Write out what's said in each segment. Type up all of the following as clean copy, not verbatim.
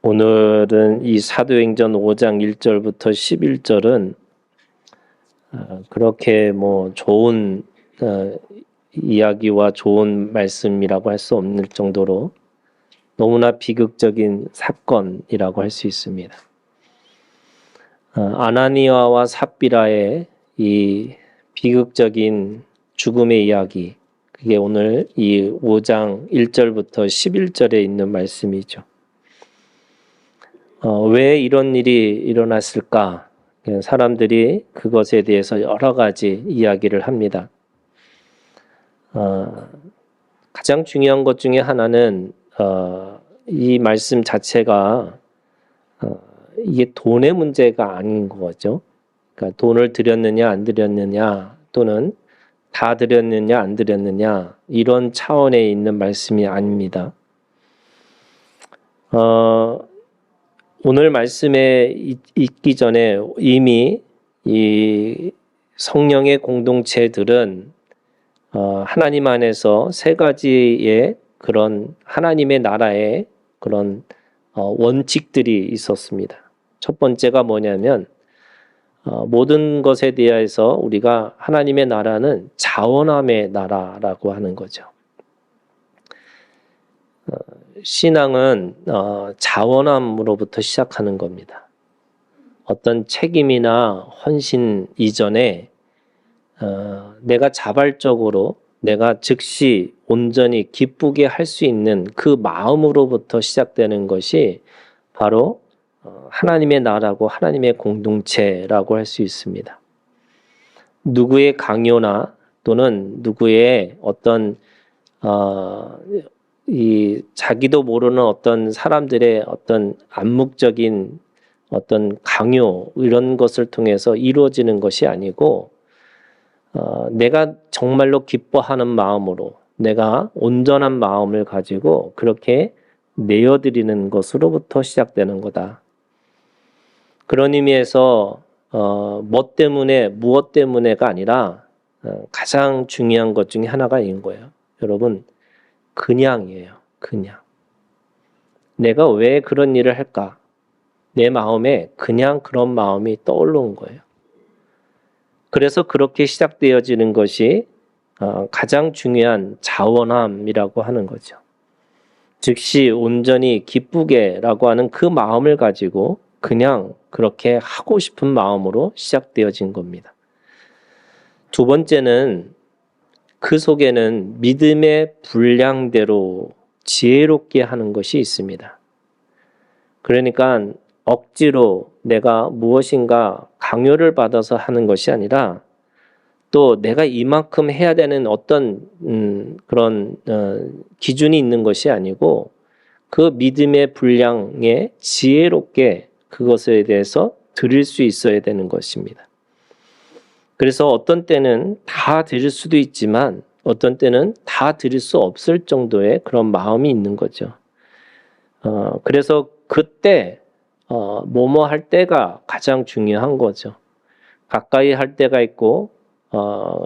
오늘은 이 사도행전 5장 1절부터 11절은 그렇게 좋은 이야기와 좋은 말씀이라고 할 수 없는 정도로 너무나 비극적인 사건이라고 할 수 있습니다. 아나니아와 삽비라의 이 비극적인 죽음의 이야기, 그게 오늘 이 5장 1절부터 11절에 있는 말씀이죠. 왜 이런 일이 일어났을까? 사람들이 그것에 대해서 여러 가지 이야기를 합니다. 가장 중요한 것 중에 하나는 이 말씀 자체가 이게 돈의 문제가 아닌 거죠. 그러니까 돈을 드렸느냐 안 드렸느냐, 또는 다 드렸느냐 안 드렸느냐, 이런 차원에 있는 말씀이 아닙니다. 오늘 말씀에 있기 전에 이미 이 성령의 공동체들은 하나님 안에서 세 가지의 그런 하나님의 나라의 그런 원칙들이 있었습니다. 첫 번째가 뭐냐면 모든 것에 대해서 우리가 하나님의 나라는 자원함의 나라라고 하는 거죠. 신앙은 자원함으로부터 시작하는 겁니다. 어떤 책임이나 헌신 이전에 내가 자발적으로 내가 즉시 온전히 기쁘게 할 수 있는 그 마음으로부터 시작되는 것이 바로 하나님의 나라고 하나님의 공동체라고 할 수 있습니다. 누구의 강요나 또는 누구의 어떤 자기도 모르는 어떤 사람들의 어떤 암묵적인 어떤 강요, 이런 것을 통해서 이루어지는 것이 아니고 내가 정말로 기뻐하는 마음으로, 내가 온전한 마음을 가지고 그렇게 내어드리는 것으로부터 시작되는 거다. 그런 의미에서 무엇 때문에가 아니라 가장 중요한 것 중에 하나가 있는 거예요. 여러분, 그냥이에요. 그냥. 내가 왜 그런 일을 할까? 내 마음에 그냥 그런 마음이 떠오르는 거예요. 그래서 그렇게 시작되어지는 것이 가장 중요한 자원함이라고 하는 거죠. 즉시 온전히 기쁘게라고 하는 그 마음을 가지고 그냥 그렇게 하고 싶은 마음으로 시작되어진 겁니다. 두 번째는 그 속에는 믿음의 분량대로 지혜롭게 하는 것이 있습니다. 그러니까 억지로 내가 무엇인가 강요를 받아서 하는 것이 아니라, 또 내가 이만큼 해야 되는 어떤 그런 기준이 있는 것이 아니고, 그 믿음의 분량에 지혜롭게 그것에 대해서 드릴 수 있어야 되는 것입니다. 그래서 어떤 때는 다 드릴 수도 있지만 어떤 때는 다 드릴 수 없을 정도의 그런 마음이 있는 거죠. 그래서 그때 뭐뭐 할 때가 가장 중요한 거죠. 가까이 할 때가 있고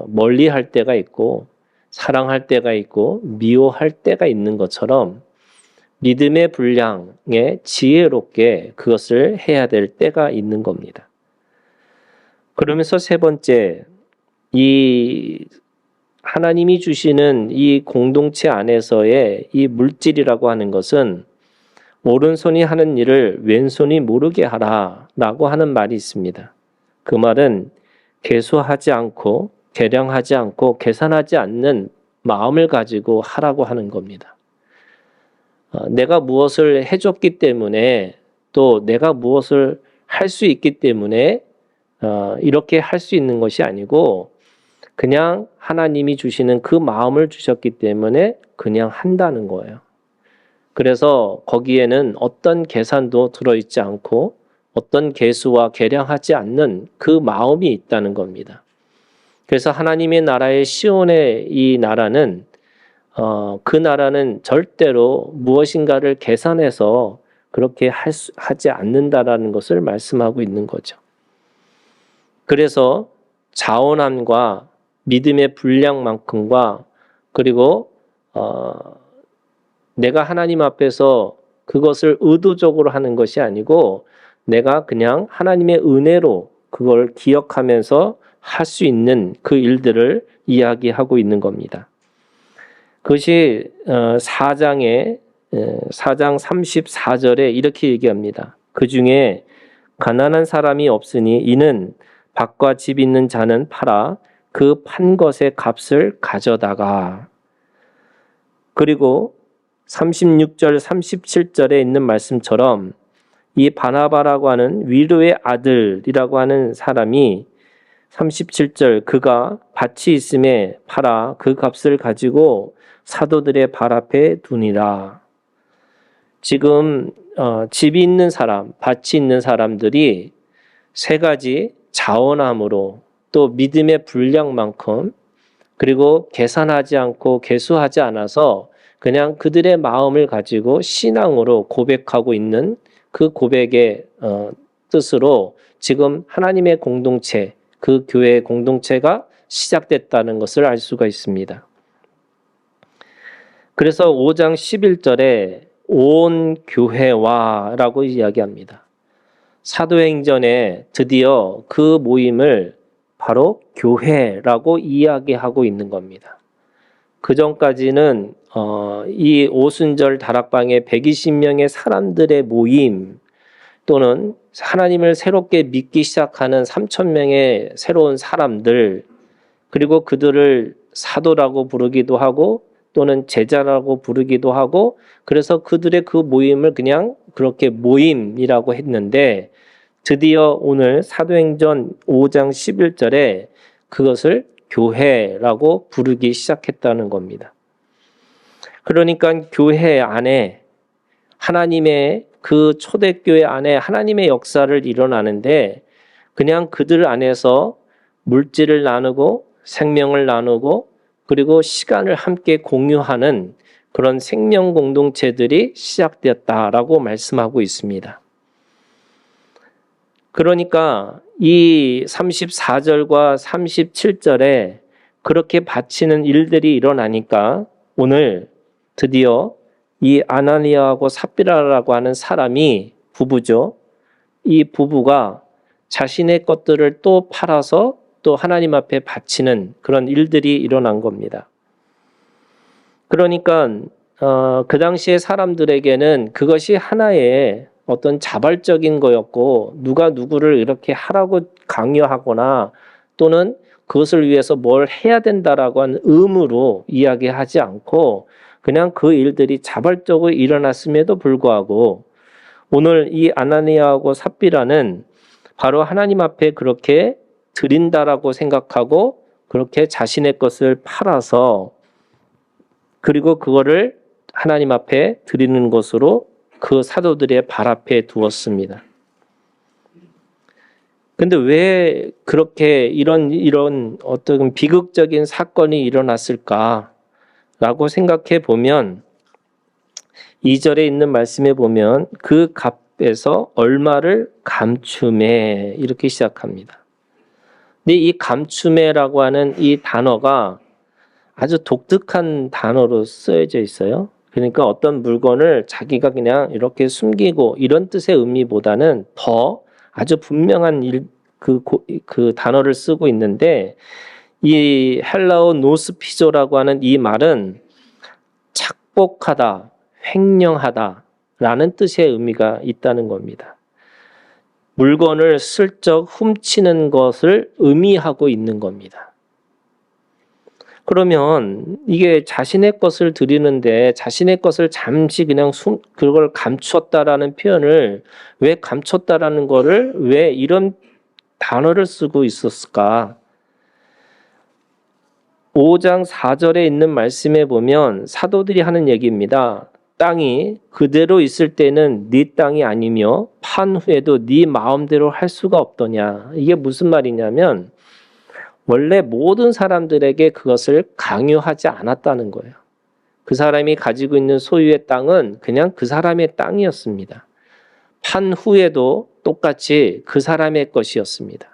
멀리 할 때가 있고 사랑할 때가 있고 미워할 때가 있는 것처럼 믿음의 분량에 지혜롭게 그것을 해야 될 때가 있는 겁니다. 그러면서 세 번째, 이 하나님이 주시는 이 공동체 안에서의 이 물질이라고 하는 것은 오른손이 하는 일을 왼손이 모르게 하라라고 하는 말이 있습니다. 그 말은 계수하지 않고 계량하지 않고 계산하지 않는 마음을 가지고 하라고 하는 겁니다. 내가 무엇을 해줬기 때문에, 또 내가 무엇을 할 수 있기 때문에 이렇게 할 수 있는 것이 아니고, 그냥 하나님이 주시는 그 마음을 주셨기 때문에 그냥 한다는 거예요. 그래서 거기에는 어떤 계산도 들어있지 않고 어떤 계수와 계량하지 않는 그 마음이 있다는 겁니다. 그래서 하나님의 나라의 시온의 이 나라는 그 나라는 절대로 무엇인가를 계산해서 그렇게 하지 않는다라는 것을 말씀하고 있는 거죠. 그래서 자원함과 믿음의 분량만큼과, 그리고 내가 하나님 앞에서 그것을 의도적으로 하는 것이 아니고 내가 그냥 하나님의 은혜로 그걸 기억하면서 할 수 있는 그 일들을 이야기하고 있는 겁니다. 그것이 4장 34절에 이렇게 얘기합니다. 그 중에 가난한 사람이 없으니 이는 밭과 집 있는 자는 팔아 그 판 것의 값을 가져다가. 그리고 36절 37절에 있는 말씀처럼 이 바나바라고 하는 위로의 아들이라고 하는 사람이 37절 그가 밭이 있음에 팔아 그 값을 가지고 사도들의 발 앞에 두니라. 지금 집이 있는 사람, 밭이 있는 사람들이 세 가지 자원함으로 또 믿음의 분량만큼 그리고 계산하지 않고 계수하지 않아서 그냥 그들의 마음을 가지고 신앙으로 고백하고 있는 그 고백의 뜻으로 지금 하나님의 공동체, 그 교회의 공동체가 시작됐다는 것을 알 수가 있습니다. 그래서 5장 11절에 온 교회와라고 이야기합니다. 사도행전에 드디어 그 모임을 바로 교회라고 이야기하고 있는 겁니다. 그 전까지는 이 오순절 다락방에 120명의 사람들의 모임 또는 하나님을 새롭게 믿기 시작하는 3,000명의 새로운 사람들 그리고 그들을 사도라고 부르기도 하고 또는 제자라고 부르기도 하고 그래서 그들의 그 모임을 그냥 그렇게 모임이라고 했는데 드디어 오늘 사도행전 5장 11절에 그것을 교회라고 부르기 시작했다는 겁니다. 그러니까 교회 안에 하나님의 그 초대교회 안에 하나님의 역사를 일어나는데 그냥 그들 안에서 물질을 나누고 생명을 나누고 그리고 시간을 함께 공유하는 그런 생명 공동체들이 시작되었다라고 말씀하고 있습니다. 그러니까 이 34절과 37절에 그렇게 바치는 일들이 일어나니까 오늘 드디어 이 아나니아하고 삽비라라고 하는 사람이 부부죠. 이 부부가 자신의 것들을 또 팔아서 또 하나님 앞에 바치는 그런 일들이 일어난 겁니다. 그러니까 그 당시의 사람들에게는 그것이 하나의 어떤 자발적인 거였고 누가 누구를 이렇게 하라고 강요하거나 또는 그것을 위해서 뭘 해야 된다라고 하는 의무로 이야기하지 않고 그냥 그 일들이 자발적으로 일어났음에도 불구하고 오늘 이 아나니아하고 삽비라는 바로 하나님 앞에 그렇게 드린다라고 생각하고 그렇게 자신의 것을 팔아서 그리고 그거를 하나님 앞에 드리는 것으로 그 사도들의 발 앞에 두었습니다. 근데 왜 그렇게 이런 어떤 비극적인 사건이 일어났을까라고 생각해 보면 2절에 있는 말씀에 보면 그 값에서 얼마를 감추매 이렇게 시작합니다. 근데 이 감추매라고 하는 이 단어가 아주 독특한 단어로 쓰여져 있어요. 그러니까 어떤 물건을 자기가 그냥 이렇게 숨기고 이런 뜻의 의미보다는 더 아주 분명한 그 단어를 쓰고 있는데 이 헬라어 노스피조라고 하는 이 말은 착복하다, 횡령하다라는 뜻의 의미가 있다는 겁니다. 물건을 슬쩍 훔치는 것을 의미하고 있는 겁니다. 그러면 이게 자신의 것을 드리는데 자신의 것을 잠시 그냥 그걸 감췄다라는 표현을 왜 감췄다라는 거를 왜 이런 단어를 쓰고 있었을까? 5장 4절에 있는 말씀에 보면 사도들이 하는 얘기입니다. 땅이 그대로 있을 때는 네 땅이 아니며 판 후에도 네 마음대로 할 수가 없더냐. 이게 무슨 말이냐면 원래 모든 사람들에게 그것을 강요하지 않았다는 거예요. 그 사람이 가지고 있는 소유의 땅은 그냥 그 사람의 땅이었습니다. 판 후에도 똑같이 그 사람의 것이었습니다.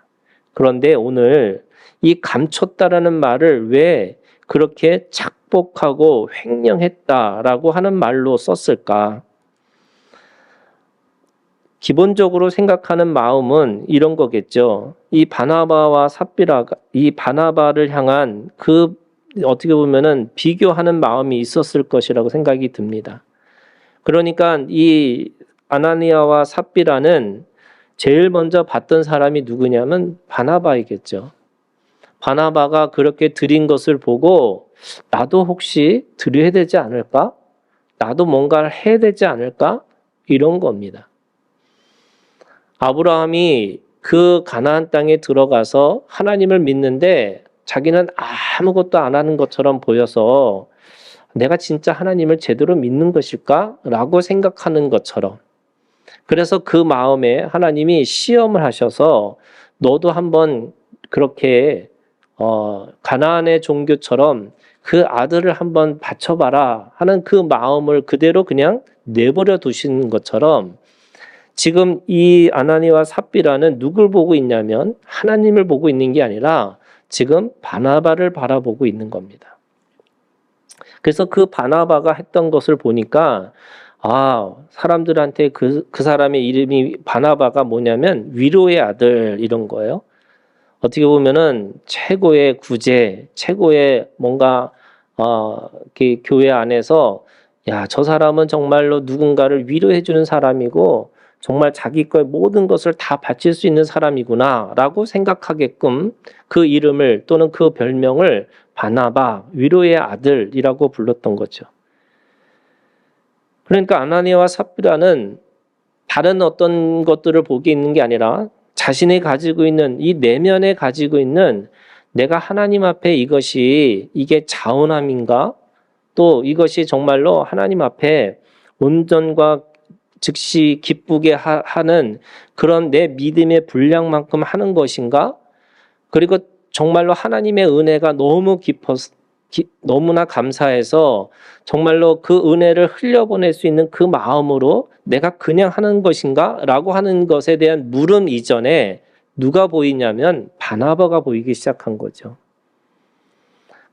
그런데 오늘 이 감췄다라는 말을 왜 그렇게 착복하고 횡령했다라고 하는 말로 썼을까? 기본적으로 생각하는 마음은 이런 거겠죠. 이 바나바와 삽비라가 이 바나바를 향한 그 어떻게 보면은 비교하는 마음이 있었을 것이라고 생각이 듭니다. 그러니까 이 아나니아와 삽비라는 제일 먼저 봤던 사람이 누구냐면 바나바이겠죠. 바나바가 그렇게 드린 것을 보고 나도 혹시 드려야 되지 않을까? 나도 뭔가를 해야 되지 않을까? 이런 겁니다. 아브라함이 그 가나안 땅에 들어가서 하나님을 믿는데 자기는 아무것도 안 하는 것처럼 보여서 내가 진짜 하나님을 제대로 믿는 것일까? 라고 생각하는 것처럼. 그래서 그 마음에 하나님이 시험을 하셔서 너도 한번 그렇게 가나안의 종교처럼 그 아들을 한번 바쳐봐라 하는 그 마음을 그대로 그냥 내버려 두신 것처럼 지금 이 아나니와 삽비라는 누굴 보고 있냐면 하나님을 보고 있는 게 아니라 지금 바나바를 바라보고 있는 겁니다. 그래서 그 바나바가 했던 것을 보니까 사람들한테 그 사람의 이름이 바나바가 뭐냐면 위로의 아들 이런 거예요. 어떻게 보면은 최고의 구제, 최고의 뭔가 이렇게 교회 안에서 저 사람은 정말로 누군가를 위로해 주는 사람이고 정말 자기 거의 모든 것을 다 바칠 수 있는 사람이구나라고 생각하게끔 그 이름을 또는 그 별명을 바나바, 위로의 아들이라고 불렀던 거죠. 그러니까 아나니아와 삽비라는 다른 어떤 것들을 보게 있는 게 아니라 자신이 가지고 있는 이 내면에 가지고 있는 내가 하나님 앞에 이게 자원함인가? 또 이것이 정말로 하나님 앞에 온전과 즉시 기쁘게 하는 그런 내 믿음의 분량만큼 하는 것인가? 그리고 정말로 하나님의 은혜가 너무 너무나 감사해서 정말로 그 은혜를 흘려보낼 수 있는 그 마음으로 내가 그냥 하는 것인가? 라고 하는 것에 대한 물음 이전에 누가 보이냐면 바나바가 보이기 시작한 거죠.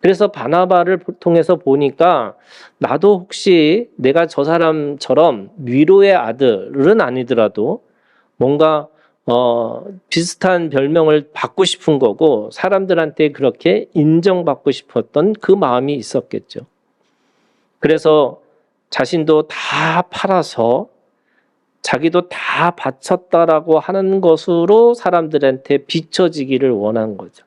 그래서 바나바를 통해서 보니까 나도 혹시 내가 저 사람처럼 위로의 아들은 아니더라도 뭔가 비슷한 별명을 받고 싶은 거고 사람들한테 그렇게 인정받고 싶었던 그 마음이 있었겠죠. 그래서 자신도 다 팔아서 자기도 다 바쳤다라고 하는 것으로 사람들한테 비춰지기를 원한 거죠.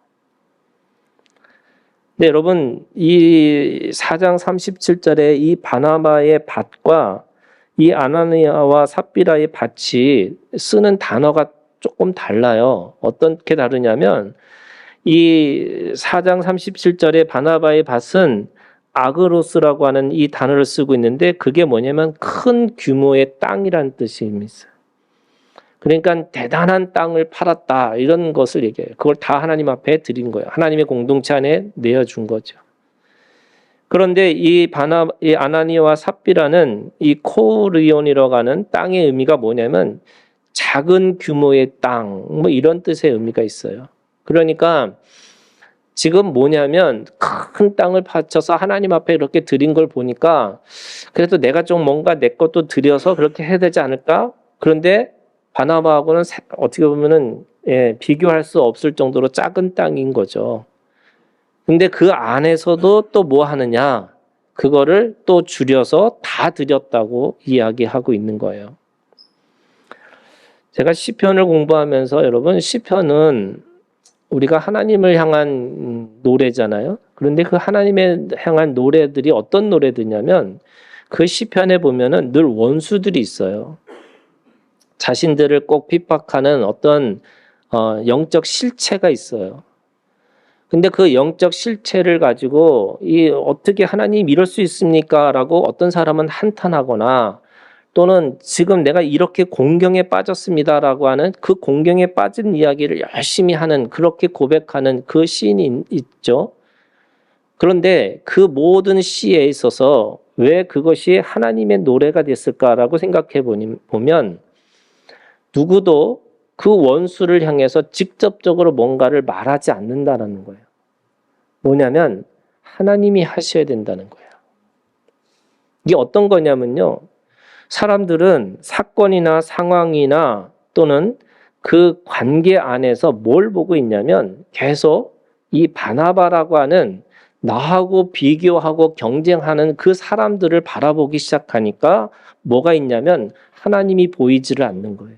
네, 여러분, 이 4장 37절에 이 바나바의 밭과 이 아나니아와 삽비라의 밭이 쓰는 단어가 조금 달라요. 어떻게 다르냐면 이 4장 37절에 바나바의 밭은 아그로스라고 하는 이 단어를 쓰고 있는데 그게 뭐냐면 큰 규모의 땅이라는 뜻이 있어요. 그러니까 대단한 땅을 팔았다 이런 것을 얘기해요. 그걸 다 하나님 앞에 드린 거예요. 하나님의 공동체 안에 내어준 거죠. 그런데 이 아나니아와 삽비라는 이 코르이온이라고 하는 땅의 의미가 뭐냐면 작은 규모의 땅, 뭐 이런 뜻의 의미가 있어요. 그러니까 지금 뭐냐면 큰 땅을 바쳐서 하나님 앞에 이렇게 드린 걸 보니까 그래도 내가 좀 뭔가 내 것도 드려서 그렇게 해야 되지 않을까? 그런데 바나바하고는 어떻게 보면은 비교할 수 없을 정도로 작은 땅인 거죠. 근데 그 안에서도 또 뭐 하느냐? 그거를 또 줄여서 다 드렸다고 이야기하고 있는 거예요. 제가 시편을 공부하면서 여러분 시편은 우리가 하나님을 향한 노래잖아요. 그런데 그 하나님을 향한 노래들이 어떤 노래들이냐면 그 시편에 보면은 늘 원수들이 있어요. 자신들을 꼭 핍박하는 어떤 영적 실체가 있어요. 근데 그 영적 실체를 가지고 어떻게 하나님 이럴 수 있습니까? 라고 어떤 사람은 한탄하거나 또는 지금 내가 이렇게 공경에 빠졌습니다라고 하는 그 공경에 빠진 이야기를 열심히 하는 그렇게 고백하는 그 시인이 있죠. 그런데 그 모든 시에 있어서 왜 그것이 하나님의 노래가 됐을까라고 생각해 보면 누구도 그 원수를 향해서 직접적으로 뭔가를 말하지 않는다는 거예요. 뭐냐면 하나님이 하셔야 된다는 거예요. 이게 어떤 거냐면요. 사람들은 사건이나 상황이나 또는 그 관계 안에서 뭘 보고 있냐면 계속 이 바나바라고 하는 나하고 비교하고 경쟁하는 그 사람들을 바라보기 시작하니까 뭐가 있냐면 하나님이 보이지를 않는 거예요.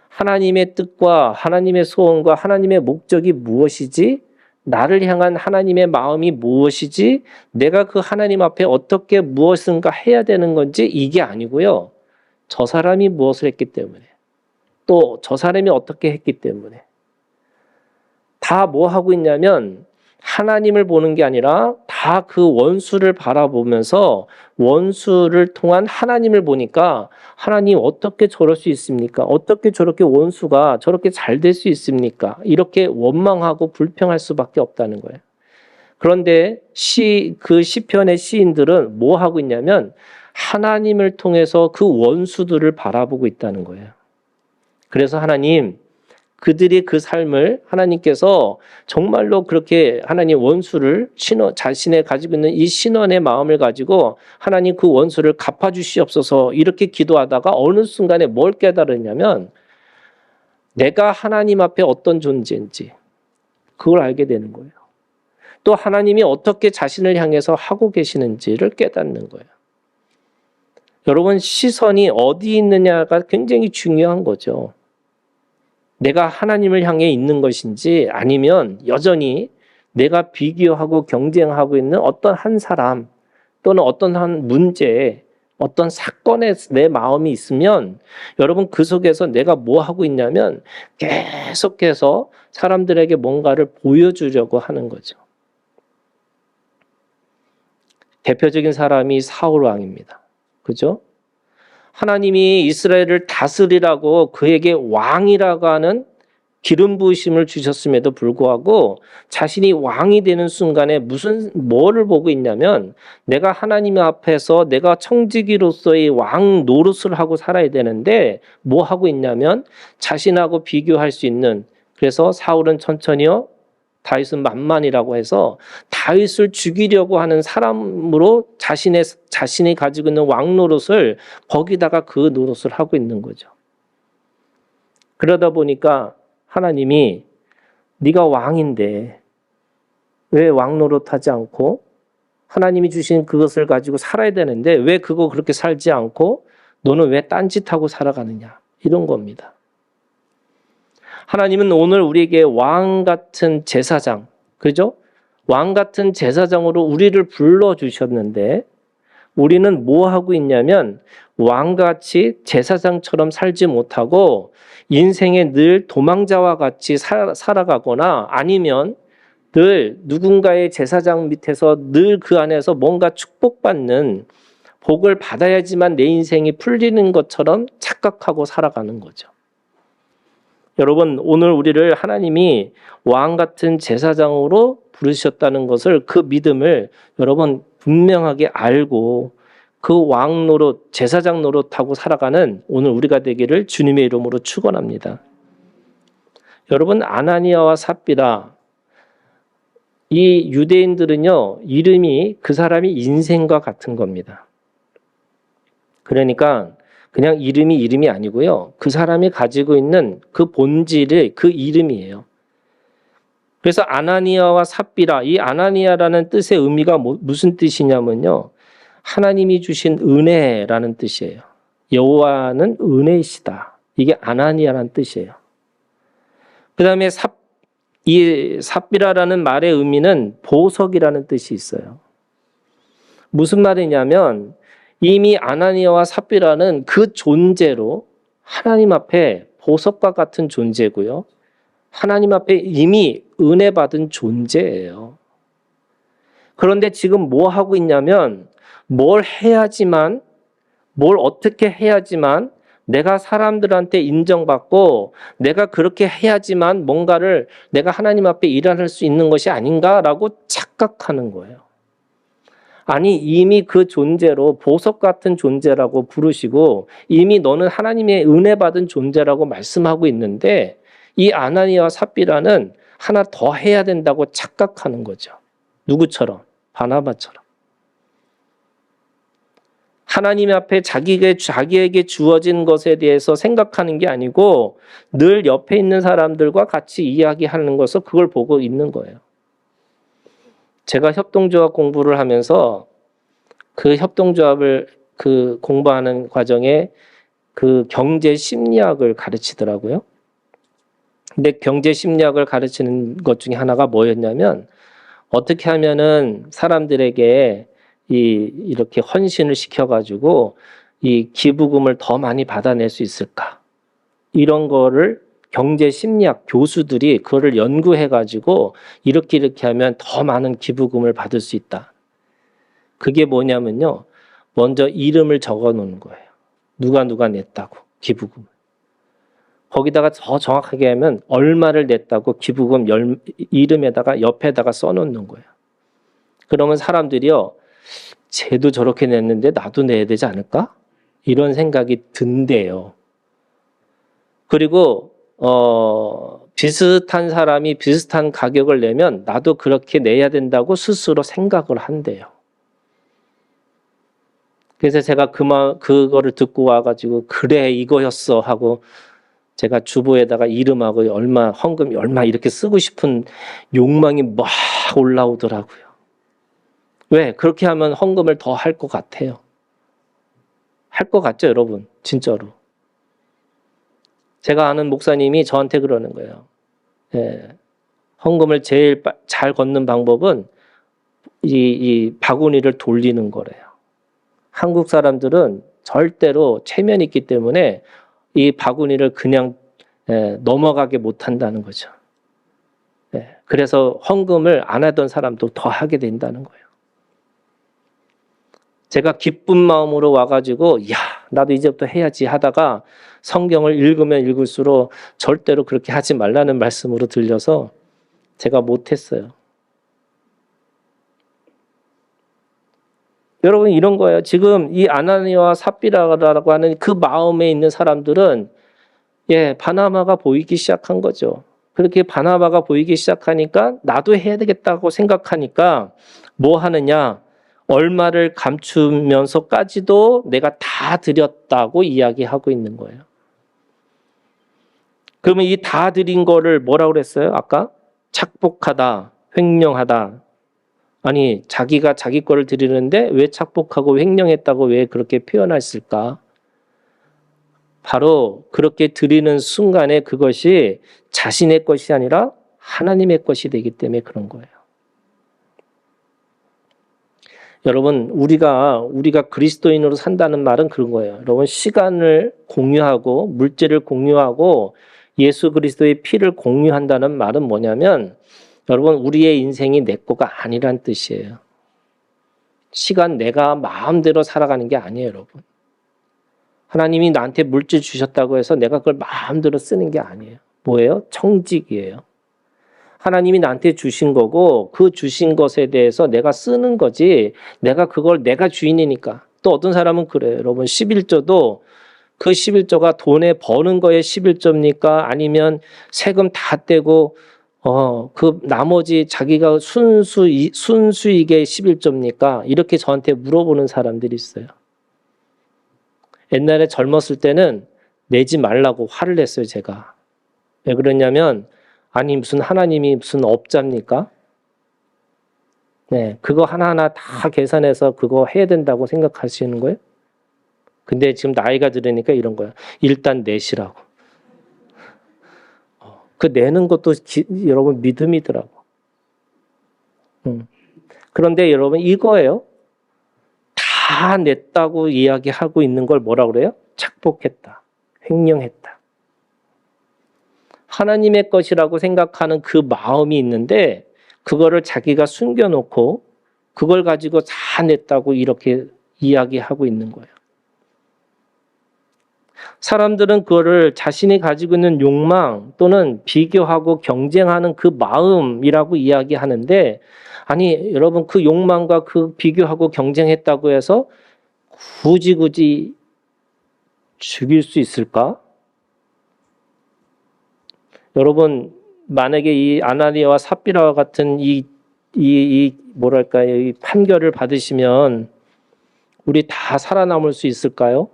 하나님의 뜻과 하나님의 소원과 하나님의 목적이 무엇이지? 나를 향한 하나님의 마음이 무엇이지? 내가 그 하나님 앞에 어떻게 무엇인가 해야 되는 건지 이게 아니고요. 저 사람이 무엇을 했기 때문에 또 저 사람이 어떻게 했기 때문에 다 뭐 하고 있냐면 하나님을 보는 게 아니라 다 그 원수를 바라보면서 원수를 통한 하나님을 보니까 하나님 어떻게 저럴 수 있습니까? 어떻게 저렇게 원수가 저렇게 잘 될 수 있습니까? 이렇게 원망하고 불평할 수밖에 없다는 거예요. 그런데 그 시편의 시인들은 뭐 하고 있냐면 하나님을 통해서 그 원수들을 바라보고 있다는 거예요. 그래서 하나님, 그들이 그 삶을 하나님께서 정말로 그렇게 하나님 원수를 자신의 가지고 있는 이 신원의 마음을 가지고 하나님 그 원수를 갚아주시옵소서 이렇게 기도하다가 어느 순간에 뭘 깨달았냐면 내가 하나님 앞에 어떤 존재인지 그걸 알게 되는 거예요. 또 하나님이 어떻게 자신을 향해서 하고 계시는지를 깨닫는 거예요. 여러분 시선이 어디 있느냐가 굉장히 중요한 거죠. 내가 하나님을 향해 있는 것인지 아니면 여전히 내가 비교하고 경쟁하고 있는 어떤 한 사람 또는 어떤 한 문제에 어떤 사건에 내 마음이 있으면 여러분 그 속에서 내가 뭐 하고 있냐면 계속해서 사람들에게 뭔가를 보여주려고 하는 거죠. 대표적인 사람이 사울 왕입니다. 그죠? 하나님이 이스라엘을 다스리라고 그에게 왕이라고 하는 기름 부으심을 주셨음에도 불구하고 자신이 왕이 되는 순간에 뭐를 보고 있냐면 내가 하나님 앞에서 내가 청지기로서의 왕 노릇을 하고 살아야 되는데 뭐 하고 있냐면 자신하고 비교할 수 있는 그래서 사울은 천천히요 다윗은 만만이라고 해서 다윗을 죽이려고 하는 사람으로 자신이 가지고 있는 왕 노릇을 거기다가 그 노릇을 하고 있는 거죠. 그러다 보니까 하나님이 네가 왕인데 왜 왕 노릇하지 않고 하나님이 주신 그것을 가지고 살아야 되는데 왜 그거 그렇게 살지 않고 너는 왜 딴짓하고 살아가느냐 이런 겁니다. 하나님은 오늘 우리에게 왕 같은 제사장, 그죠? 왕 같은 제사장으로 우리를 불러주셨는데 우리는 뭐 하고 있냐면 왕같이 제사장처럼 살지 못하고 인생에 늘 도망자와 같이 살아가거나 아니면 늘 누군가의 제사장 밑에서 늘 그 안에서 뭔가 축복받는 복을 받아야지만 내 인생이 풀리는 것처럼 착각하고 살아가는 거죠. 여러분 오늘 우리를 하나님이 왕 같은 제사장으로 부르셨다는 것을 그 믿음을 여러분 분명하게 알고 그 왕 노릇 제사장 노릇하고 살아가는 오늘 우리가 되기를 주님의 이름으로 축원합니다. 여러분 아나니아와 삽비라 이 유대인들은요 이름이 그 사람이 인생과 같은 겁니다. 그러니까 그냥 이름이 아니고요. 그 사람이 가지고 있는 그 본질의 그 이름이에요. 그래서 아나니아와 삽비라 이 아나니아라는 뜻의 의미가 무슨 뜻이냐면요. 하나님이 주신 은혜라는 뜻이에요. 여호와는 은혜이시다. 이게 아나니아라는 뜻이에요. 그 다음에 이 삽비라라는 말의 의미는 보석이라는 뜻이 있어요. 무슨 말이냐면 이미 아나니아와 삽비라는 그 존재로 하나님 앞에 보석과 같은 존재고요. 하나님 앞에 이미 은혜 받은 존재예요. 그런데 지금 뭐 하고 있냐면 뭘 어떻게 해야지만 내가 사람들한테 인정받고 내가 그렇게 해야지만 뭔가를 내가 하나님 앞에 일할 수 있는 것이 아닌가라고 착각하는 거예요. 아니 이미 그 존재로 보석 같은 존재라고 부르시고 이미 너는 하나님의 은혜 받은 존재라고 말씀하고 있는데 이 아나니아와 삽비라는 하나 더 해야 된다고 착각하는 거죠. 누구처럼? 바나바처럼. 하나님 앞에 자기에게 주어진 것에 대해서 생각하는 게 아니고 늘 옆에 있는 사람들과 같이 이야기하는 것을 그걸 보고 있는 거예요. 제가 협동조합 공부를 하면서 그 협동조합을 그 공부하는 과정에 그 경제 심리학을 가르치더라고요. 근데 경제 심리학을 가르치는 것 중에 하나가 뭐였냐면 어떻게 하면은 사람들에게 이렇게 헌신을 시켜가지고 이 기부금을 더 많이 받아낼 수 있을까? 이런 거를 경제 심리학 교수들이 그거를 연구해가지고 이렇게 하면 더 많은 기부금을 받을 수 있다. 그게 뭐냐면요. 먼저 이름을 적어 놓는 거예요. 누가 냈다고 기부금. 거기다가 더 정확하게 하면 얼마를 냈다고 기부금 이름에다가 옆에다가 써놓는 거예요. 그러면 사람들이요. 쟤도 저렇게 냈는데 나도 내야 되지 않을까? 이런 생각이 든대요. 그리고 비슷한 사람이 비슷한 가격을 내면 나도 그렇게 내야 된다고 스스로 생각을 한대요. 그래서 제가 그거를 듣고 와가지고 그래 이거였어 하고 제가 주보에다가 이름하고 얼마 헌금이 얼마 이렇게 쓰고 싶은 욕망이 막 올라오더라고요. 왜? 그렇게 하면 헌금을 더 할 것 같아요. 할 것 같죠, 여러분? 진짜로. 제가 아는 목사님이 저한테 그러는 거예요. 예, 헌금을 제일 잘 걷는 방법은 이 바구니를 돌리는 거래요. 한국 사람들은 절대로 체면이 있기 때문에 이 바구니를 그냥 넘어가게 못한다는 거죠. 그래서 헌금을 안 하던 사람도 더 하게 된다는 거예요. 제가 기쁜 마음으로 와가지고 야 나도 이제부터 해야지 하다가 성경을 읽으면 읽을수록 절대로 그렇게 하지 말라는 말씀으로 들려서 제가 못했어요. 여러분 이런 거예요. 지금 이 아나니아와 삽비라라고 하는 그 마음에 있는 사람들은 바나바가 보이기 시작한 거죠. 그렇게 바나바가 보이기 시작하니까 나도 해야 되겠다고 생각하니까 뭐 하느냐? 얼마를 감추면서까지도 내가 다 드렸다고 이야기하고 있는 거예요. 그러면 이 다 드린 거를 뭐라고 그랬어요? 아까 착복하다, 횡령하다. 아니 자기가 자기 거를 드리는데 왜 착복하고 횡령했다고 왜 그렇게 표현했을까? 바로 그렇게 드리는 순간에 그것이 자신의 것이 아니라 하나님의 것이 되기 때문에 그런 거예요. 여러분 우리가 그리스도인으로 산다는 말은 그런 거예요. 여러분 시간을 공유하고 물질을 공유하고 예수 그리스도의 피를 공유한다는 말은 뭐냐면 여러분 우리의 인생이 내 거가 아니란 뜻이에요. 시간 내가 마음대로 살아가는 게 아니에요, 여러분. 하나님이 나한테 물질 주셨다고 해서 내가 그걸 마음대로 쓰는 게 아니에요. 뭐예요? 청직이에요. 하나님이 나한테 주신 거고 그 주신 것에 대해서 내가 쓰는 거지 내가 그걸 내가 주인이니까. 또 어떤 사람은 그래요. 여러분 11조도 그 11조가 돈에 버는 거에 11조입니까? 아니면 세금 다 떼고 그 나머지 자기가 순수익의 11조입니까? 이렇게 저한테 물어보는 사람들이 있어요. 옛날에 젊었을 때는 내지 말라고 화를 냈어요, 제가. 왜 그러냐면 아니 무슨 하나님이 무슨 업자입니까? 네, 그거 하나하나 다 계산해서 그거 해야 된다고 생각하시는 거예요? 근데 지금 나이가 들으니까 이런 거야. 일단 내시라고. 그 내는 것도 여러분 믿음이더라고. 그런데 여러분 이거예요. 다 냈다고 이야기하고 있는 걸 뭐라고 그래요? 착복했다. 횡령했다. 하나님의 것이라고 생각하는 그 마음이 있는데 그거를 자기가 숨겨놓고 그걸 가지고 다 냈다고 이렇게 이야기하고 있는 거예요. 사람들은 그거를 자신이 가지고 있는 욕망 또는 비교하고 경쟁하는 그 마음이라고 이야기하는데 아니 여러분 그 욕망과 그 비교하고 경쟁했다고 해서 굳이 죽일 수 있을까? 여러분 만약에 이 아나니아와 삽비라와 같은 이 뭐랄까요 이 판결을 받으시면 우리 다 살아남을 수 있을까요?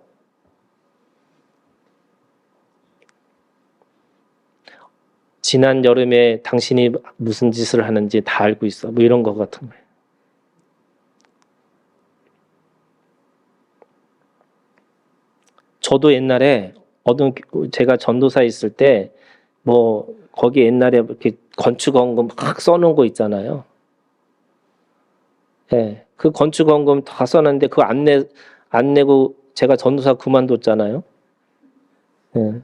지난 여름에 당신이 무슨 짓을 하는지 다 알고 있어. 뭐 이런 거 같은 거예요. 저도 옛날에 제가 전도사에 있을 때 뭐 거기 옛날에 이렇게 건축원금 막 써놓은 거 있잖아요. 예, 그 건축원금 다 써놨는데 그거 안 내고 제가 전도사 그만뒀잖아요. 예.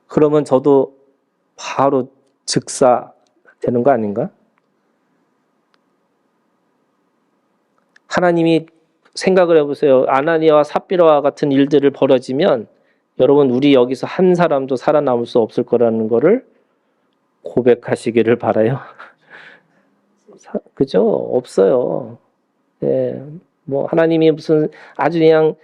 그러면 저도 바로 즉사 되는 거 아닌가? 하나님이 생각을 해보세요. 아나니아와 삽비라와 같은 일들을 벌어지면 여러분 우리 여기서 한 사람도 살아남을 수 없을 거라는 거를 고백하시기를 바라요. 그죠? 없어요. 예, 뭐 하나님이 무슨 아주 그냥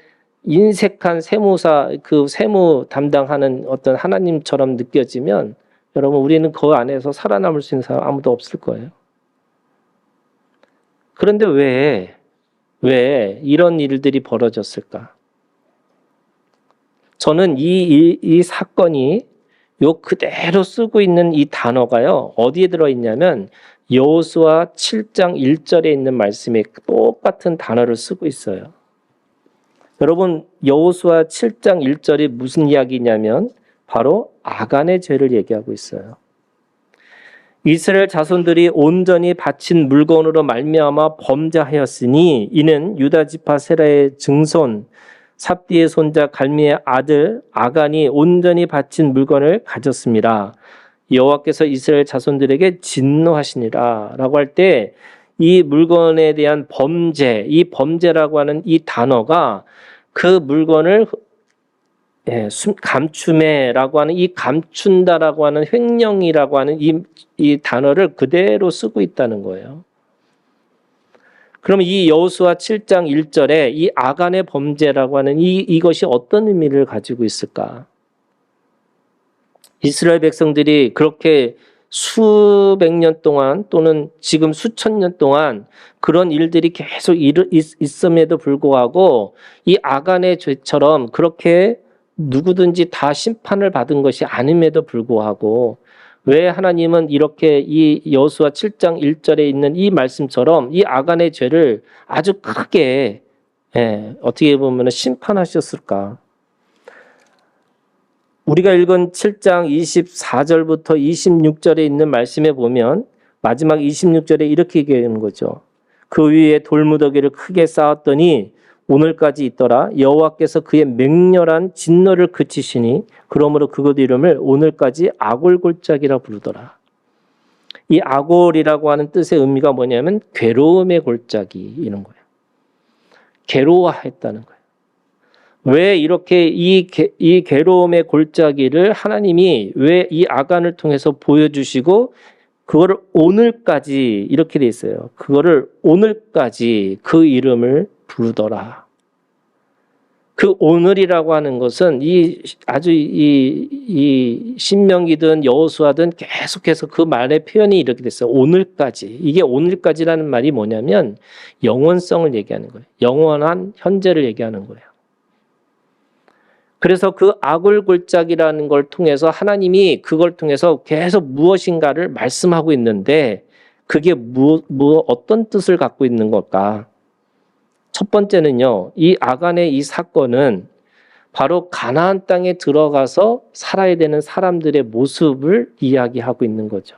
인색한 세무사 그 세무 담당하는 어떤 하나님처럼 느껴지면 여러분 우리는 그 안에서 살아남을 수 있는 사람 아무도 없을 거예요. 그런데 왜 이런 일들이 벌어졌을까? 저는 이 사건이 요 그대로 쓰고 있는 이 단어가요. 어디에 들어있냐면 여호수아 7장 1절에 있는 말씀에 똑같은 단어를 쓰고 있어요. 여러분 여호수아 7장 1절이 무슨 이야기냐면 바로 아간의 죄를 얘기하고 있어요. 이스라엘 자손들이 온전히 바친 물건으로 말미암아 범죄하였으니 이는 유다 지파 세라의 증손 삽디의 손자 갈미의 아들 아간이 온전히 바친 물건을 가졌습니다. 여호와께서 이스라엘 자손들에게 진노하시니라 라고 할 때 이 물건에 대한 범죄, 이 범죄라고 하는 이 단어가 그 물건을 감추매라고 하는 이 감춘다라고 하는 횡령이라고 하는 이 단어를 그대로 쓰고 있다는 거예요. 그럼 이 여호수아 7장 1절에 이 아간의 범죄라고 하는 이것이 어떤 의미를 가지고 있을까? 이스라엘 백성들이 그렇게 수백 년 동안 또는 지금 수천 년 동안 그런 일들이 계속 있음에도 불구하고 이 아간의 죄처럼 그렇게 누구든지 다 심판을 받은 것이 아님에도 불구하고 왜 하나님은 이렇게 이 여호수아 7장 1절에 있는 이 말씀처럼 이 아간의 죄를 아주 크게 어떻게 보면 심판하셨을까? 우리가 읽은 7장 24절부터 26절에 있는 말씀에 보면 마지막 26절에 이렇게 얘기하는 거죠. 그 위에 돌무더기를 크게 쌓았더니 오늘까지 있더라. 여호와께서 그의 맹렬한 진노를 그치시니 그러므로 그것 이름을 오늘까지 아골골짜기라 부르더라. 이 아골이라고 하는 뜻의 의미가 뭐냐면 괴로움의 골짜기 이런 거예요. 괴로워했다는 거예요. 왜 이렇게 이 괴로움의 골짜기를 하나님이 왜 이 아간을 통해서 보여주시고 그거를 오늘까지 이렇게 돼 있어요. 그거를 오늘까지 그 이름을 부르더라. 그 오늘이라고 하는 것은 이 신명기든 여호수아든 계속해서 그 말의 표현이 이렇게 됐어요. 오늘까지. 이게 오늘까지라는 말이 뭐냐면 영원성을 얘기하는 거예요. 영원한 현재를 얘기하는 거예요. 그래서 그 아골골짜기라는 걸 통해서 하나님이 그걸 통해서 계속 무엇인가를 말씀하고 있는데 그게 어떤 뜻을 갖고 있는 걸까? 첫 번째는요, 이 아간의 이 사건은 바로 가나안 땅에 들어가서 살아야 되는 사람들의 모습을 이야기하고 있는 거죠.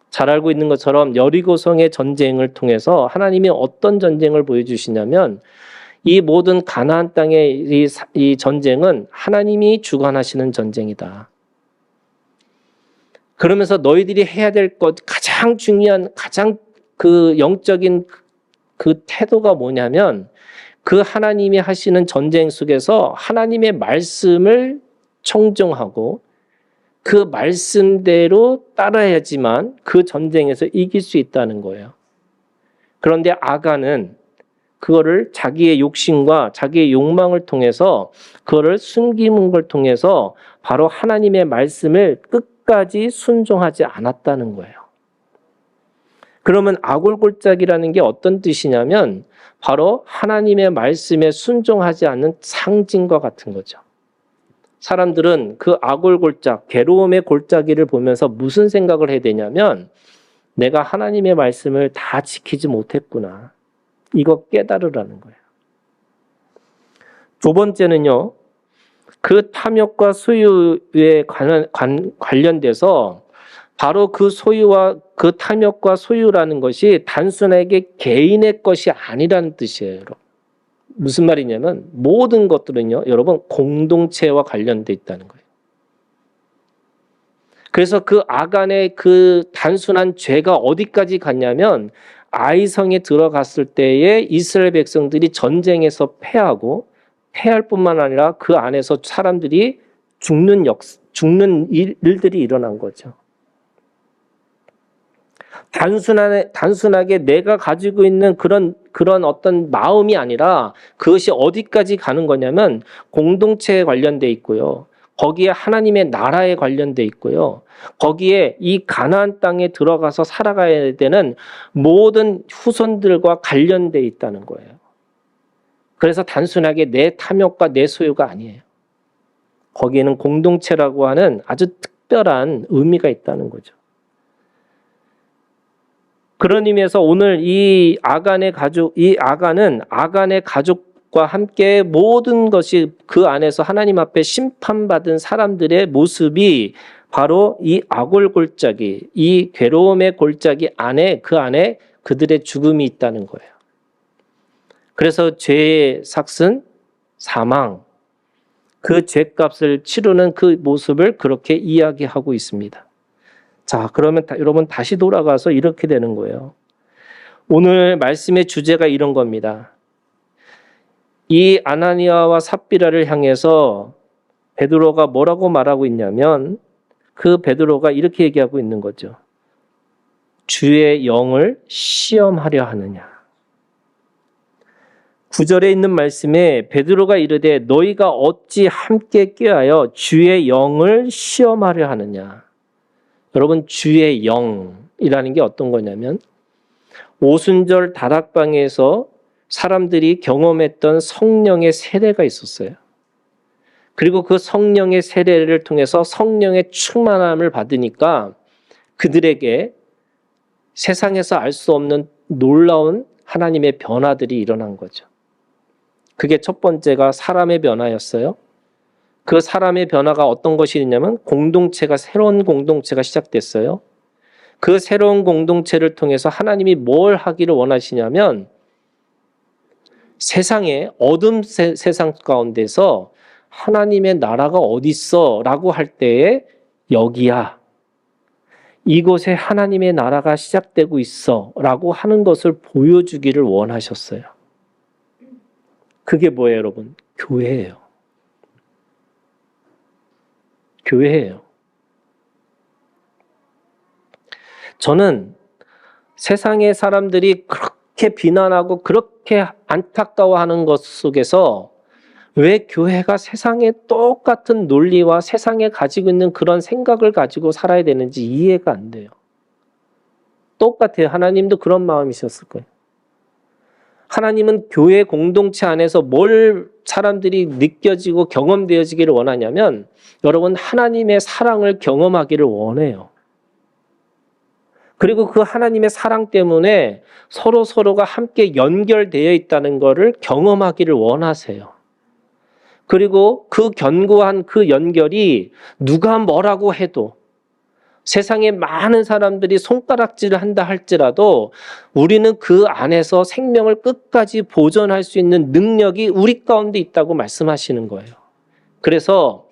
잘 알고 있는 것처럼 여리고성의 전쟁을 통해서 하나님이 어떤 전쟁을 보여주시냐면 이 모든 가나안 땅의 이 전쟁은 하나님이 주관하시는 전쟁이다. 그러면서 너희들이 해야 될 것 가장 중요한 가장 그 영적인 그 태도가 뭐냐면 그 하나님이 하시는 전쟁 속에서 하나님의 말씀을 청종하고 그 말씀대로 따라야지만 그 전쟁에서 이길 수 있다는 거예요. 그런데 아간은 그거를 자기의 욕심과 자기의 욕망을 통해서 그거를 숨기는 걸 통해서 바로 하나님의 말씀을 끝까지 순종하지 않았다는 거예요. 그러면 아골골짝이라는 게 어떤 뜻이냐면 바로 하나님의 말씀에 순종하지 않는 상징과 같은 거죠. 사람들은 그 아골골짝, 괴로움의 골짜기를 보면서 무슨 생각을 해야 되냐면 내가 하나님의 말씀을 다 지키지 못했구나. 이거 깨달으라는 거예요. 두 번째는요. 그 탐욕과 소유에 관련돼서 바로 그 소유와 그 탐욕과 소유라는 것이 단순하게 개인의 것이 아니라는 뜻이에요. 여러분. 무슨 말이냐면 모든 것들은요. 여러분 공동체와 관련돼 있다는 거예요. 그래서 그 아간의 그 단순한 죄가 어디까지 갔냐면 아이성에 들어갔을 때에 이스라엘 백성들이 전쟁에서 패할 뿐만 아니라 그 안에서 사람들이 죽는 일들이 일어난 거죠. 단순하게 내가 가지고 있는 그런 어떤 마음이 아니라 그것이 어디까지 가는 거냐면 공동체에 관련돼 있고요. 거기에 하나님의 나라에 관련돼 있고요. 거기에 이 가나안 땅에 들어가서 살아가야 되는 모든 후손들과 관련돼 있다는 거예요. 그래서 단순하게 내 탐욕과 내 소유가 아니에요. 거기에는 공동체라고 하는 아주 특별한 의미가 있다는 거죠. 그런 의미에서 오늘 이 아간은 아간의 가족과 함께 모든 것이 그 안에서 하나님 앞에 심판받은 사람들의 모습이 바로 이 아골골짜기, 이 괴로움의 골짜기 안에 그 안에 그들의 죽음이 있다는 거예요. 그래서 죄의 삭은 사망, 그 죄값을 치르는 그 모습을 그렇게 이야기하고 있습니다. 자, 그러면 여러분 다시 돌아가서 이렇게 되는 거예요. 오늘 말씀의 주제가 이런 겁니다. 이 아나니아와 삽비라를 향해서 베드로가 뭐라고 말하고 있냐면 그 베드로가 이렇게 얘기하고 있는 거죠. 주의 영을 시험하려 하느냐. 9절에 있는 말씀에 베드로가 이르되 너희가 어찌 함께 꾀하여 주의 영을 시험하려 하느냐. 여러분 주의 영이라는 게 어떤 거냐면 오순절 다락방에서 사람들이 경험했던 성령의 세례가 있었어요. 그리고 그 성령의 세례를 통해서 성령의 충만함을 받으니까 그들에게 세상에서 알 수 없는 놀라운 하나님의 변화들이 일어난 거죠. 그게 첫 번째가 사람의 변화였어요. 그 사람의 변화가 어떤 것이 있냐면 새로운 공동체가 시작됐어요. 그 새로운 공동체를 통해서 하나님이 뭘 하기를 원하시냐면 세상에 어둠 세상 가운데서 하나님의 나라가 어디 있어? 라고 할 때에 여기야. 이곳에 하나님의 나라가 시작되고 있어. 라고 하는 것을 보여주기를 원하셨어요. 그게 뭐예요, 여러분? 교회예요. 교회예요. 저는 세상의 사람들이 그렇게 비난하고 그렇게 안타까워하는 것 속에서 왜 교회가 세상의 똑같은 논리와 세상에 가지고 있는 그런 생각을 가지고 살아야 되는지 이해가 안 돼요. 똑같아요. 하나님도 그런 마음이셨을 거예요. 하나님은 교회 공동체 안에서 뭘 사람들이 느껴지고 경험되어지기를 원하냐면 여러분 하나님의 사랑을 경험하기를 원해요. 그리고 그 하나님의 사랑 때문에 서로가 함께 연결되어 있다는 것을 경험하기를 원하세요. 그리고 그 견고한 그 연결이 누가 뭐라고 해도 세상에 많은 사람들이 손가락질을 한다 할지라도 우리는 그 안에서 생명을 끝까지 보존할 수 있는 능력이 우리 가운데 있다고 말씀하시는 거예요. 그래서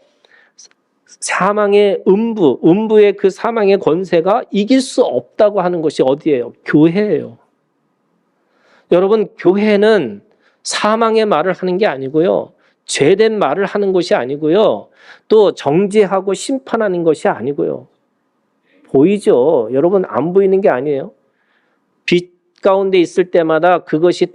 사망의 음부의 그 사망의 권세가 이길 수 없다고 하는 것이 어디예요? 교회예요. 여러분, 교회는 사망의 말을 하는 게 아니고요. 죄된 말을 하는 것이 아니고요. 또 정죄하고 심판하는 것이 아니고요. 보이죠? 여러분 안 보이는 게 아니에요. 빛 가운데 있을 때마다 그것이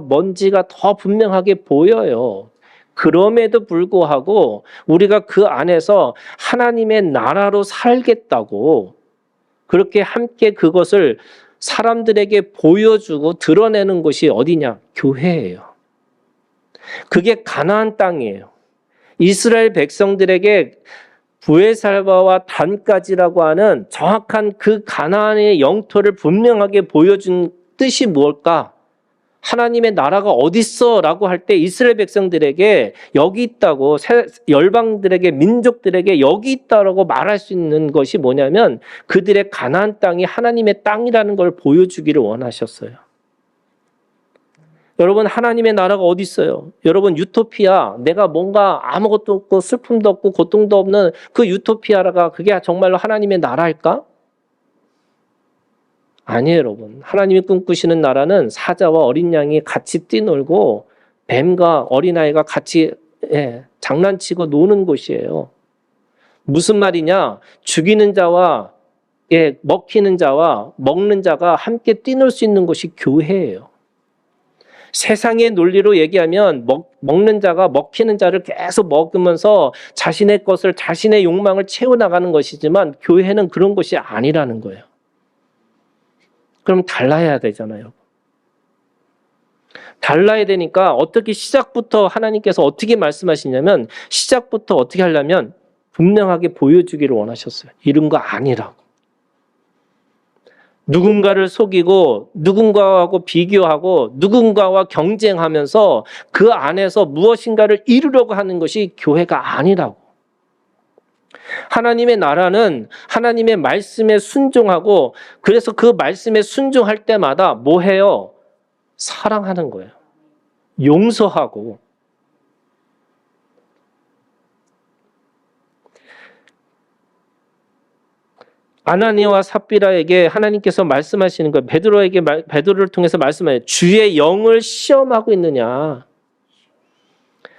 먼지가 더 분명하게 보여요. 그럼에도 불구하고 우리가 그 안에서 하나님의 나라로 살겠다고 그렇게 함께 그것을 사람들에게 보여주고 드러내는 곳이 어디냐? 교회예요. 그게 가나안 땅이에요. 이스라엘 백성들에게 부엘살바와 단까지라고 하는 정확한 그 가나안의 영토를 분명하게 보여준 뜻이 뭘까? 하나님의 나라가 어딨어? 라고 할 때 이스라엘 백성들에게 여기 있다고, 열방들에게, 민족들에게 여기 있다라고 말할 수 있는 것이 뭐냐면 그들의 가나안 땅이 하나님의 땅이라는 걸 보여주기를 원하셨어요. 여러분, 하나님의 나라가 어디 있어요? 여러분, 유토피아, 내가 뭔가 아무것도 없고 슬픔도 없고 고통도 없는 그 유토피아가 그게 정말로 하나님의 나라일까? 아니에요, 여러분. 하나님이 꿈꾸시는 나라는 사자와 어린 양이 같이 뛰놀고 뱀과 어린아이가 같이 장난치고 노는 곳이에요. 무슨 말이냐? 죽이는 자와 먹히는 자와 먹는 자가 함께 뛰놀 수 있는 곳이 교회예요. 세상의 논리로 얘기하면 먹는 자가 먹히는 자를 계속 먹으면서 자신의 것을, 자신의 욕망을 채워나가는 것이지만 교회는 그런 것이 아니라는 거예요. 그럼 달라야 되잖아요. 달라야 되니까 어떻게 시작부터 하나님께서 어떻게 말씀하시냐면 시작부터 어떻게 하려면 분명하게 보여주기를 원하셨어요. 이런 거 아니라고. 누군가를 속이고 누군가하고 비교하고 누군가와 경쟁하면서 그 안에서 무엇인가를 이루려고 하는 것이 교회가 아니라고. 하나님의 나라는 하나님의 말씀에 순종하고 그래서 그 말씀에 순종할 때마다 뭐 해요? 사랑하는 거예요. 용서하고. 아나니아와 삽비라에게 하나님께서 말씀하시는 거예요. 베드로를 통해서 말씀해요. 주의 영을 시험하고 있느냐.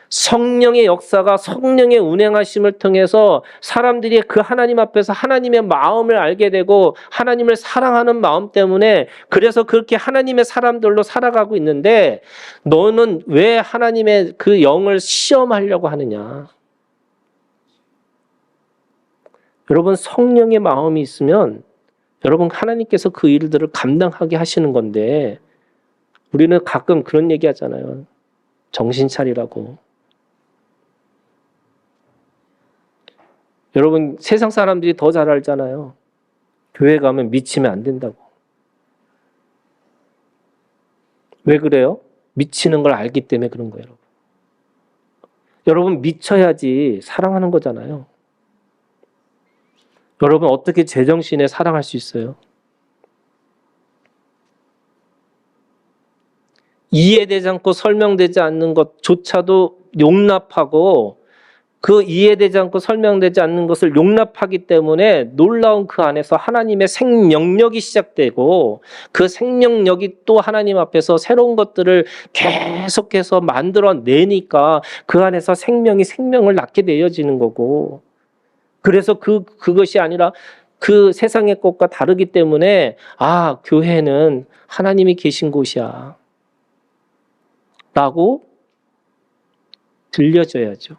성령의 역사가 성령의 운행하심을 통해서 사람들이 그 하나님 앞에서 하나님의 마음을 알게 되고 하나님을 사랑하는 마음 때문에 그래서 그렇게 하나님의 사람들로 살아가고 있는데 너는 왜 하나님의 그 영을 시험하려고 하느냐. 여러분, 성령의 마음이 있으면 여러분 하나님께서 그 일들을 감당하게 하시는 건데 우리는 가끔 그런 얘기 하잖아요. 정신 차리라고. 여러분, 세상 사람들이 더 잘 알잖아요. 교회 가면 미치면 안 된다고. 왜 그래요? 미치는 걸 알기 때문에 그런 거예요. 여러분, 미쳐야지 사랑하는 거잖아요. 여러분, 어떻게 제정신에 사랑할 수 있어요? 이해되지 않고 설명되지 않는 것조차도 용납하고 그 이해되지 않고 설명되지 않는 것을 용납하기 때문에 놀라운 그 안에서 하나님의 생명력이 시작되고 그 생명력이 또 하나님 앞에서 새로운 것들을 계속해서 만들어내니까 그 안에서 생명을 낳게 되어지는 거고 그래서 그것이 아니라 그 세상의 것과 다르기 때문에 교회는 하나님이 계신 곳이야 라고 들려줘야죠.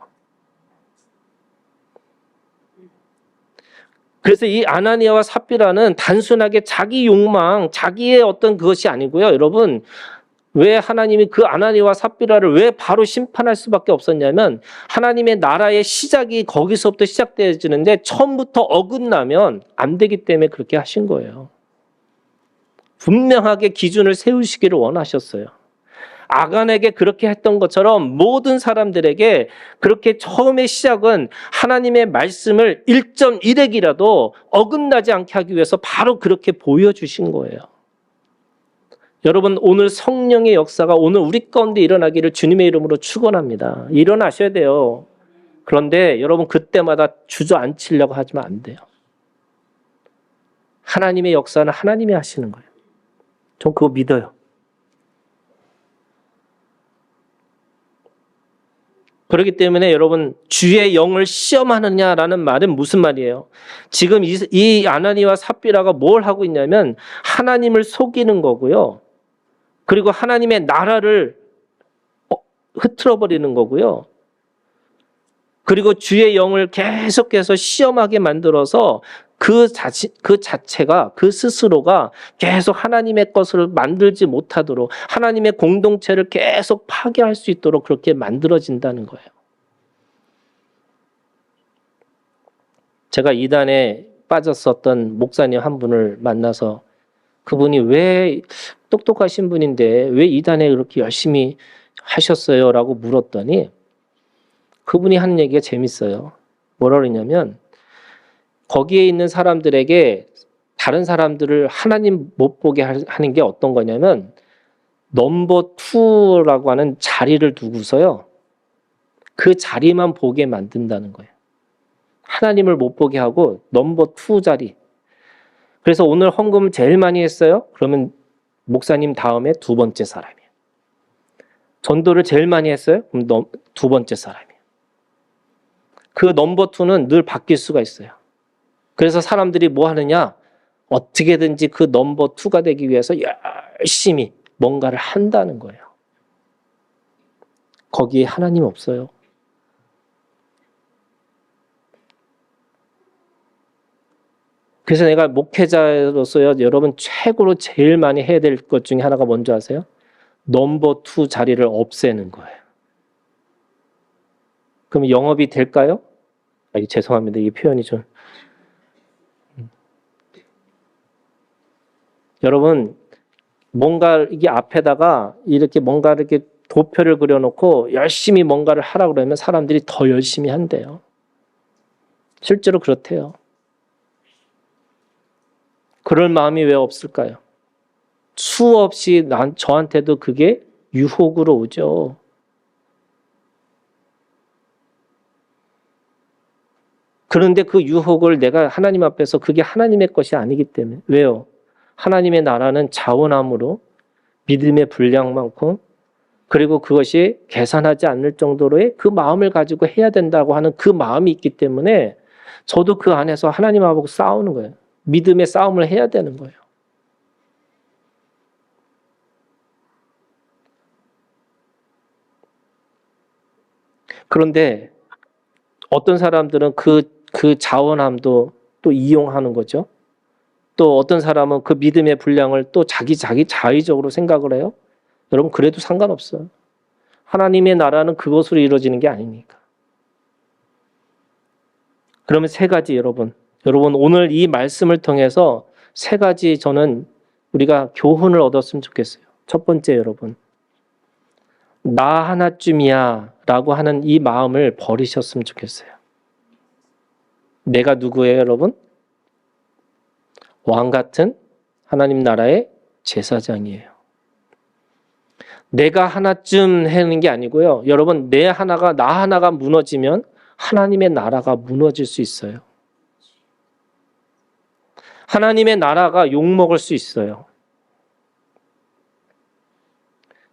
그래서 이 아나니아와 삽비라는 단순하게 자기 욕망, 자기의 어떤 그것이 아니고요. 여러분, 왜 하나님이 그 아나니아와 삽비라를 왜 바로 심판할 수밖에 없었냐면 하나님의 나라의 시작이 거기서부터 시작되어지는데 처음부터 어긋나면 안 되기 때문에 그렇게 하신 거예요. 분명하게 기준을 세우시기를 원하셨어요. 아간에게 그렇게 했던 것처럼 모든 사람들에게 그렇게 처음의 시작은 하나님의 말씀을 1.1핵이라도 어긋나지 않게 하기 위해서 바로 그렇게 보여주신 거예요. 여러분, 오늘 성령의 역사가 오늘 우리 가운데 일어나기를 주님의 이름으로 축원합니다. 일어나셔야 돼요. 그런데 여러분 그때마다 주저앉히려고 하시면 안 돼요. 하나님의 역사는 하나님이 하시는 거예요. 전 그거 믿어요. 그렇기 때문에 여러분 주의 영을 시험하느냐라는 말은 무슨 말이에요? 지금 이 아나니아와 삽비라가 뭘 하고 있냐면 하나님을 속이는 거고요. 그리고 하나님의 나라를 흐트러버리는 거고요. 그리고 주의 영을 계속해서 시험하게 만들어서 그 자체가, 그 스스로가 계속 하나님의 것을 만들지 못하도록, 하나님의 공동체를 계속 파괴할 수 있도록 그렇게 만들어진다는 거예요. 제가 이단에 빠졌었던 목사님 한 분을 만나서 그분이 왜 똑똑하신 분인데 왜 이단에 그렇게 열심히 하셨어요? 라고 물었더니 그분이 하는 얘기가 재밌어요. 뭐라 그러냐면 거기에 있는 사람들에게 다른 사람들을 하나님 못 보게 하는 게 어떤 거냐면 넘버 2라고 하는 자리를 두고서요. 그 자리만 보게 만든다는 거예요. 하나님을 못 보게 하고 넘버 2 자리. 그래서 오늘 헌금 제일 많이 했어요? 그러면 목사님 다음에 두 번째 사람이에요. 전도를 제일 많이 했어요? 그럼 두 번째 사람이에요. 그 넘버 2는 늘 바뀔 수가 있어요. 그래서 사람들이 뭐 하느냐? 어떻게든지 그 넘버 2가 되기 위해서 열심히 뭔가를 한다는 거예요. 거기에 하나님 없어요. 그래서 내가 목회자로서요, 여러분 최고로 제일 많이 해야 될 것 중에 하나가 뭔지 아세요? 넘버 2 자리를 없애는 거예요. 그럼 영업이 될까요? 죄송합니다. 이 표현이 좀. 여러분, 뭔가 이게 앞에다가 이렇게 뭔가 이렇게 도표를 그려놓고 열심히 뭔가를 하라고 그러면 사람들이 더 열심히 한대요. 실제로 그렇대요. 그럴 마음이 왜 없을까요? 수없이 저한테도 그게 유혹으로 오죠. 그런데 그 유혹을 내가 하나님 앞에서 그게 하나님의 것이 아니기 때문에. 왜요? 하나님의 나라는 자원함으로 믿음의 분량만큼 그리고 그것이 계산하지 않을 정도로의 그 마음을 가지고 해야 된다고 하는 그 마음이 있기 때문에 저도 그 안에서 하나님하고 싸우는 거예요. 믿음의 싸움을 해야 되는 거예요. 그런데 어떤 사람들은 그 자원함도 또 이용하는 거죠. 또 어떤 사람은 그 믿음의 분량을 또 자기 자의적으로 생각을 해요. 여러분 그래도 상관없어요. 하나님의 나라는 그것으로 이루어지는 게 아니니까. 그러면 세 가지 여러분 오늘 이 말씀을 통해서 세 가지 저는 우리가 교훈을 얻었으면 좋겠어요. 첫 번째 여러분, 나 하나쯤이야 라고 하는 이 마음을 버리셨으면 좋겠어요. 내가 누구예요 여러분? 왕 같은 하나님 나라의 제사장이에요. 내가 하나쯤 하는 게 아니고요. 여러분 나 하나가 무너지면 하나님의 나라가 무너질 수 있어요. 하나님의 나라가 욕먹을 수 있어요.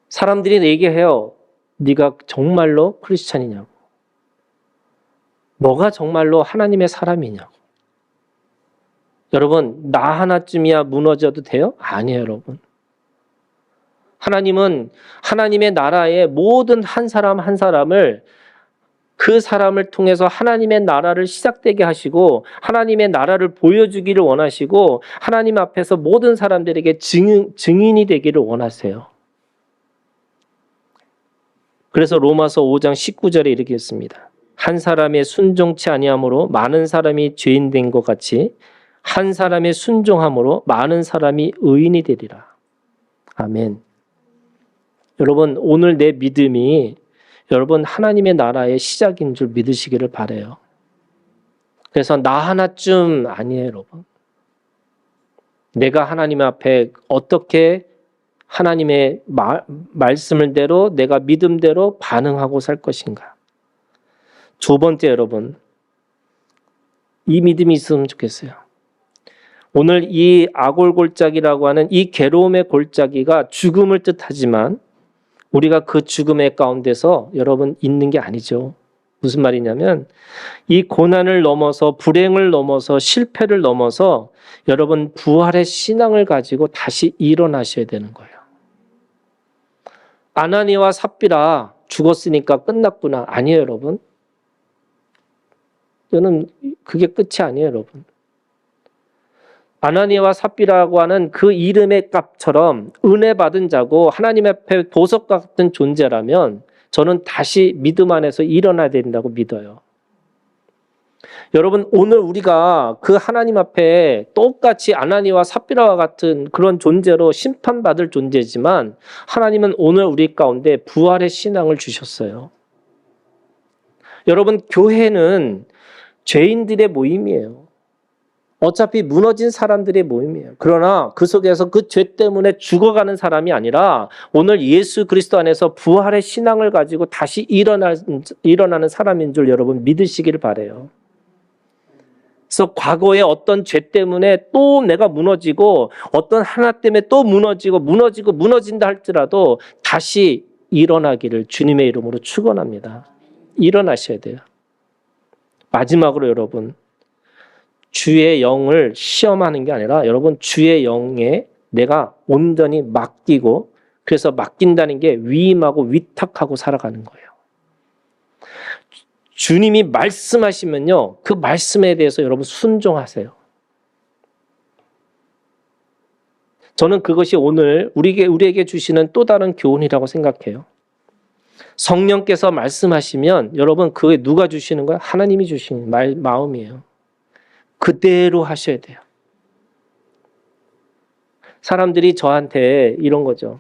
사람들이 얘기해요. 네가 정말로 크리스찬이냐고. 너가 정말로 하나님의 사람이냐고. 여러분 나 하나쯤이야 무너져도 돼요? 아니에요 여러분. 하나님은 하나님의 나라의 모든 한 사람 한 사람을 그 사람을 통해서 하나님의 나라를 시작되게 하시고 하나님의 나라를 보여주기를 원하시고 하나님 앞에서 모든 사람들에게 증인이 되기를 원하세요. 그래서 로마서 5장 19절에 이렇게 했습니다. 한 사람의 순종치 아니함으로 많은 사람이 죄인 된 것 같이 한 사람의 순종함으로 많은 사람이 의인이 되리라. 아멘. 여러분 오늘 내 믿음이 여러분 하나님의 나라의 시작인 줄 믿으시기를 바라요. 그래서 나 하나쯤 아니에요 여러분. 내가 하나님 앞에 어떻게 하나님의 말씀을 대로 내가 믿음대로 반응하고 살 것인가. 두 번째 여러분, 이 믿음이 있으면 좋겠어요. 오늘 이 아골골짜기라고 하는 이 괴로움의 골짜기가 죽음을 뜻하지만 우리가 그 죽음의 가운데서 여러분 있는 게 아니죠. 무슨 말이냐면 이 고난을 넘어서 불행을 넘어서 실패를 넘어서 여러분 부활의 신앙을 가지고 다시 일어나셔야 되는 거예요. 아나니와 삽비라 죽었으니까 끝났구나. 아니에요 여러분. 저는 그게 끝이 아니에요 여러분. 아나니아와 삽비라고 하는 그 이름의 값처럼 은혜 받은 자고 하나님 앞에 보석 같은 존재라면 저는 다시 믿음 안에서 일어나야 된다고 믿어요. 여러분, 오늘 우리가 그 하나님 앞에 똑같이 아나니아와 삽비라와 같은 그런 존재로 심판받을 존재지만 하나님은 오늘 우리 가운데 부활의 신앙을 주셨어요. 여러분, 교회는 죄인들의 모임이에요. 어차피 무너진 사람들의 모임이에요. 그러나 그 속에서 그 죄 때문에 죽어가는 사람이 아니라 오늘 예수 그리스도 안에서 부활의 신앙을 가지고 다시 일어나는 사람인 줄 여러분 믿으시기를 바라요. 그래서 과거에 어떤 죄 때문에 또 내가 무너지고 어떤 하나 때문에 또 무너진다 할지라도 다시 일어나기를 주님의 이름으로 축원합니다. 일어나셔야 돼요. 마지막으로 여러분, 주의 영을 시험하는 게 아니라 여러분 주의 영에 내가 온전히 맡기고 그래서 맡긴다는 게 위임하고 위탁하고 살아가는 거예요. 주님이 말씀하시면요, 그 말씀에 대해서 여러분 순종하세요. 저는 그것이 오늘 우리에게 주시는 또 다른 교훈이라고 생각해요. 성령께서 말씀하시면 여러분 그게 누가 주시는 거야? 하나님이 주시는 마음이에요. 그대로 하셔야 돼요. 사람들이 저한테 이런 거죠.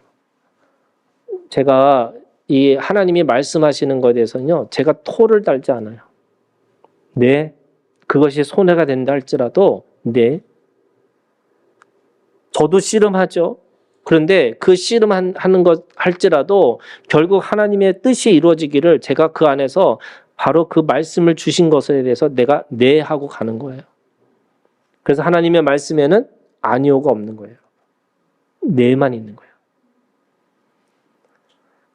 제가 이 하나님이 말씀하시는 것에 대해서는요, 제가 토를 달지 않아요. 네, 그것이 손해가 된다 할지라도 네, 저도 씨름하죠. 그런데 그 씨름하는 것 할지라도 결국 하나님의 뜻이 이루어지기를 제가 그 안에서 바로 그 말씀을 주신 것에 대해서 내가 네 하고 가는 거예요. 그래서 하나님의 말씀에는 아니오가 없는 거예요. 네만 있는 거예요.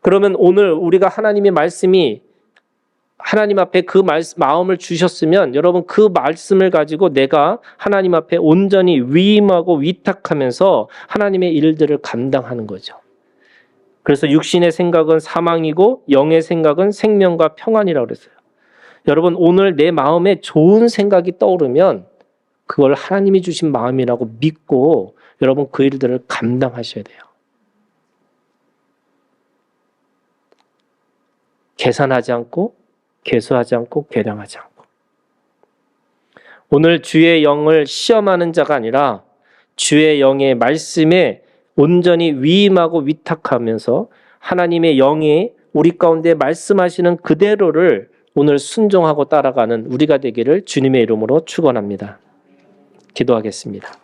그러면 오늘 우리가 하나님의 말씀이 하나님 앞에 그 마음을 주셨으면 여러분 그 말씀을 가지고 내가 하나님 앞에 온전히 위임하고 위탁하면서 하나님의 일들을 감당하는 거죠. 그래서 육신의 생각은 사망이고 영의 생각은 생명과 평안이라고 그랬어요. 여러분 오늘 내 마음에 좋은 생각이 떠오르면 그걸 하나님이 주신 마음이라고 믿고 여러분 그 일들을 감당하셔야 돼요. 계산하지 않고 계수하지 않고 계량하지 않고. 오늘 주의 영을 시험하는 자가 아니라 주의 영의 말씀에 온전히 위임하고 위탁하면서 하나님의 영이 우리 가운데 말씀하시는 그대로를 오늘 순종하고 따라가는 우리가 되기를 주님의 이름으로 축원합니다. 기도하겠습니다.